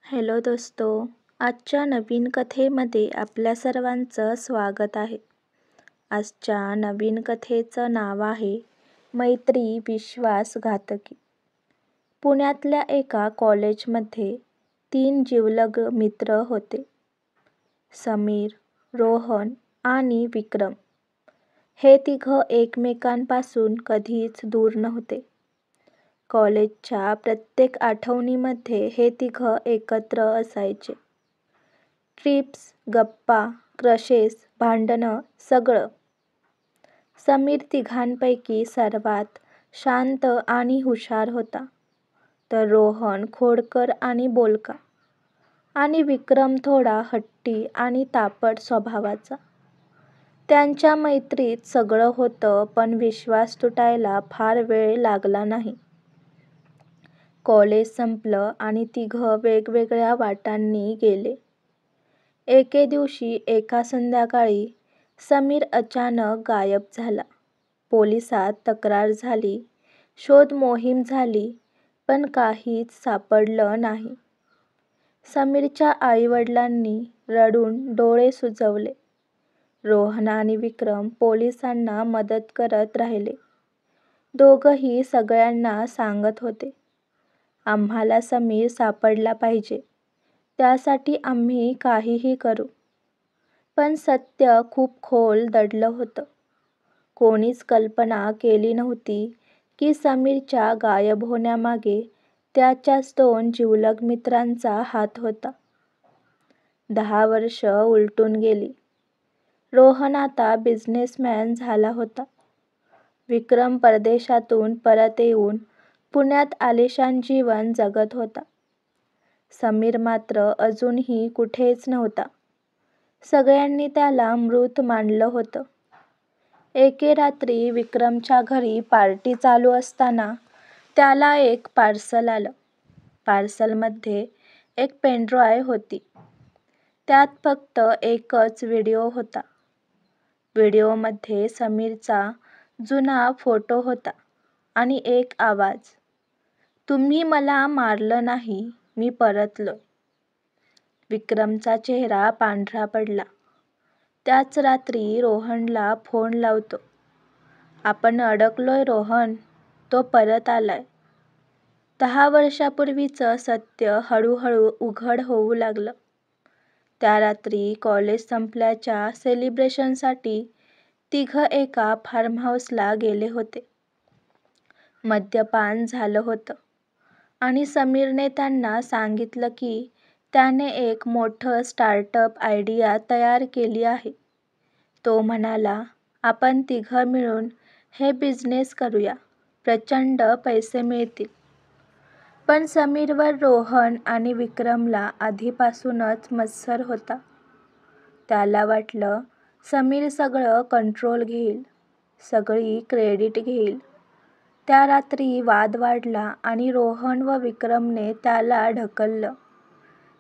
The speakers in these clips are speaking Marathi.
हॅलो दोस्तो, आजच्या नवीन कथेमध्ये आपल्या सर्वांचं स्वागत आहे. आजच्या नवीन कथेचं नाव आहे मैत्री विश्वासघातकी. पुण्यातल्या एका कॉलेजमध्ये 3 जिवलग मित्र होते. समीर, रोहन आणि विक्रम. हे तिघं एकमेकांपासून कधीच दूर नव्हते. कॉलेजच्या प्रत्येक आठवणीमध्ये हे तिघं एकत्र असायचे. ट्रिप्स, गप्पा, क्रशेस, भांडणं सगळं. समीर तिघांपैकी सर्वात शांत आणि हुशार होता, तर रोहन खोडकर आणि बोलका, आणि विक्रम थोडा हट्टी आणि तापट स्वभावाचा. त्यांच्या मैत्रीत सगळं होतं, पण विश्वास तुटायला फार वेळ लागला नाही. कॉलेज संपलं आणि तिघं वेगवेगळ्या वाटांनी गेले. एके दिवशी एका संध्याकाळी समीर अचानक गायब झाला. पोलिसात तक्रार झाली, शोध मोहीम झाली, पण काहीच सापडलं नाही. समीरच्या आईवडिलांनी रडून डोळे सुजवले. रोहन आणि विक्रम पोलिसांना मदत करत राहिले. दोघंही सगळ्यांना सांगत होते, आम्हाला समीर सापडला पाहिजे, त्यासाठी आम्ही काहीही करू. पण सत्य खूप खोल दडलं होतं. कोणीच कल्पना केली नव्हती की समीरच्या गायब होण्यामागे त्याच्याच 2 जिवलग मित्रांचा हात होता. 10 वर्ष उलटून गेली. रोहन आता बिझनेसमॅन झाला होता. विक्रम परदेशातून परत येऊन पुण्यात आलिशान जीवन जगत होता. समीर मात्र अजूनही कुठेच नव्हता. सगळ्यांनी त्याला मृत मानलं होतं. एके रात्री विक्रमच्या घरी पार्टी चालू असताना त्याला एक पार्सल आलं. पार्सलमध्ये एक पेनड्राईव्ह होती. त्यात फक्त एकच व्हिडिओ होता. व्हिडिओमध्ये समीरचा जुना फोटो होता आणि एक आवाज, तुम्ही मला मारलं नाही, मी परतलोय. विक्रमचा चेहरा पांढरा पडला. त्याच रात्री रोहनला फोन लावतो. आपण अडकलोय रोहन, तो परत आलाय. 10 वर्षापूर्वीचं सत्य हळूहळू उघड होऊ लागलं. त्या रात्री कॉलेज संपल्याच्या सेलिब्रेशनसाठी तिघं एका फार्महाऊसला गेले होते. मद्यपान झालं होतं आणि समीरने त्यांना सांगितलं की त्याने एक मोठं स्टार्टअप आयडिया तयार केली आहे. तो म्हणाला, आपण तिघं मिळून हे बिझनेस करूया, प्रचंड पैसे मिळतील. पण समीरवर रोहन आणि विक्रमला आधीपासूनच मत्सर होता. त्याला वाटलं, समीर सगळं कंट्रोल घेईल, सगळी क्रेडिट घेईल. त्या रात्री वाद वाढला आणि रोहन व विक्रमने त्याला ढकललं.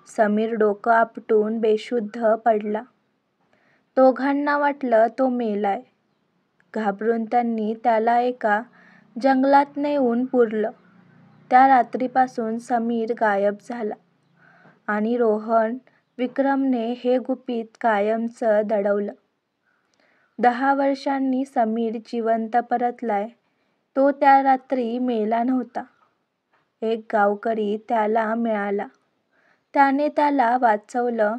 समीर डोकं आपटून बेशुद्ध पडला. दोघांना वाटलं तो मेलाय. घाबरून त्यांनी त्याला एका जंगलात नेऊन पुरलं. त्या रात्रीपासून समीर गायब झाला आणि रोहन, विक्रमने हे गुपित कायमचं दडवलं. 10 वर्षांनी समीर जिवंत परतलाय. तो त्या रात्री मेला नव्हता. एक गावकरी त्याला मिळाला. त्याने त्याला वाचवलं,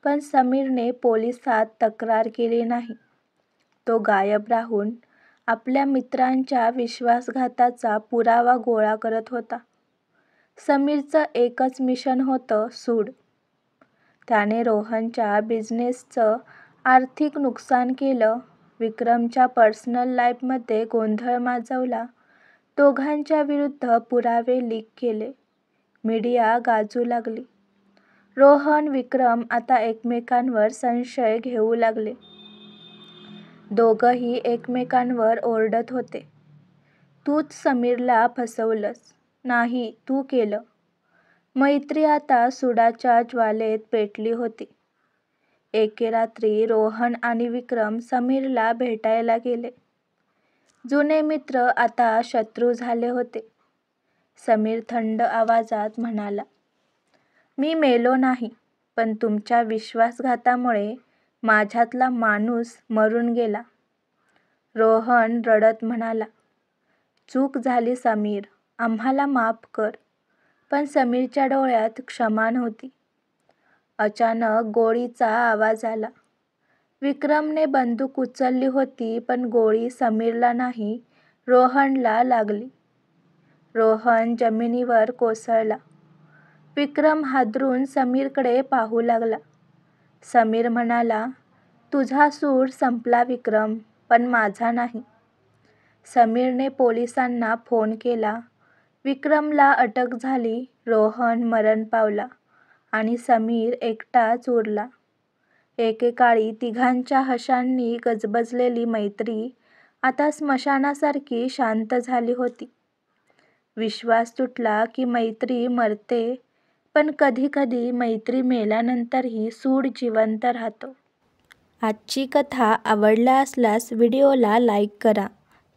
पण समीरने पोलिसात तक्रार केली नाही. तो गायब राहून आपल्या मित्रांच्या विश्वासघाताचा पुरावा गोळा करत होता. समीरचं एकच मिशन होतं, सूड. त्याने रोहनच्या बिझनेसचं आर्थिक नुकसान केलं, विक्रमच्या पर्सनल लाईफमध्ये गोंधळ माजवला, दोघांच्या विरुद्ध पुरावे लीक केले. मीडिया गाजू लागली. रोहन, विक्रम आता एकमेकांवर संशय घेऊ लागले. दोघंही एकमेकांवर ओरडत होते, तूच समीरला फसवलंस. नाही, तू केलं. मैत्री आता सुडाच्या ज्वालेत पेटली होती. एके रात्री रोहन आणि विक्रम समीरला भेटायला गेले. जुने मित्र आता शत्रू झाले होते. समीर थंड आवाजात म्हणाला, मी मेलो नाही, पण तुमच्या विश्वासघातामुळे माझ्यातला माणूस मरून गेला. रोहन रडत म्हणाला. चूक झाली समीर, आम्हाला माफ कर. पण समीरच्या डोळ्यात क्षमा नव्हती. अचानक गोळीचा आवाज आला. विक्रमने बंदूक उचलली होती, पण गोळी समीरला नाही, रोहनला लागली. रोहन जमिनीवर कोसळला. विक्रम हादरून समीरकडे पाहू लागला. समीर म्हणाला, तुझा सूड संपला विक्रम, पण माझा नाही. समीरने पोलिसांना फोन केला. विक्रमला अटक झाली. रोहन मरण पावला आणि समीर एकटाच उरला. एकेकाळी तिघांच्या हशांनी गजबजलेली मैत्री आता स्मशानासारखी शांत झाली होती. विश्वास तुटला की मैत्री मरते, पण कधी-कधी मैत्री मेल्यानंतरही सूड जिवंत राहतो. आजची कथा आवडला असल्यास व्हिडिओला लाईक करा,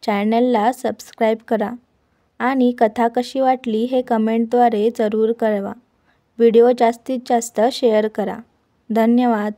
चॅनलला सबस्क्राईब करा आणि कथा कशी वाटली हे कमेंटद्वारे जरूर कळवा. व्हिडिओ जास्तीत जास्त शेअर करा. धन्यवाद.